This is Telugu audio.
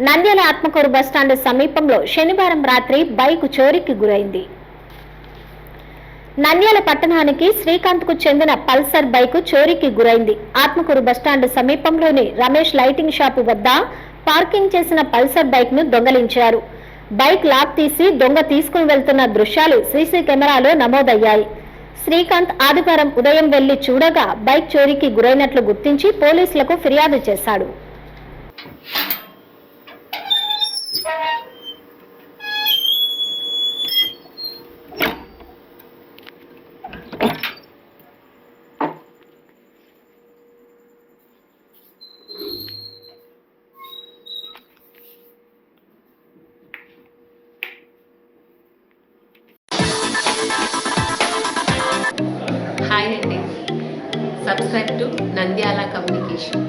నంద్యాల ఆత్మకూరు బస్టాండ్ సమీపంలో శనివారం రాత్రి బైక్ చోరీకి గురైంది. నంద్యాల పట్టణానికి శ్రీకాంత్ కు చెందిన పల్సర్ బైక్ చోరీకి గురైంది. ఆత్మకూరు బస్టాండ్ సమీపంలోని రమేష్ లైటింగ్ షాపు వద్ద పార్కింగ్ చేసిన పల్సర్ బైక్ ను దొంగలించారు. బైక్ లాక్ తీసి దొంగ తీసుకుని వెళ్తున్న దృశ్యాలు సీసీ కెమెరాలో నమోదయ్యాయి. శ్రీకాంత్ ఆదివారం ఉదయం వెళ్లి చూడగా బైక్ చోరీకి గురైనట్లు గుర్తించి పోలీసులకు ఫిర్యాదు చేశాడు. హాయ్ అండి, సబ్స్క్రైబ్ టు నంద్యాల కమ్యూనికేషన్.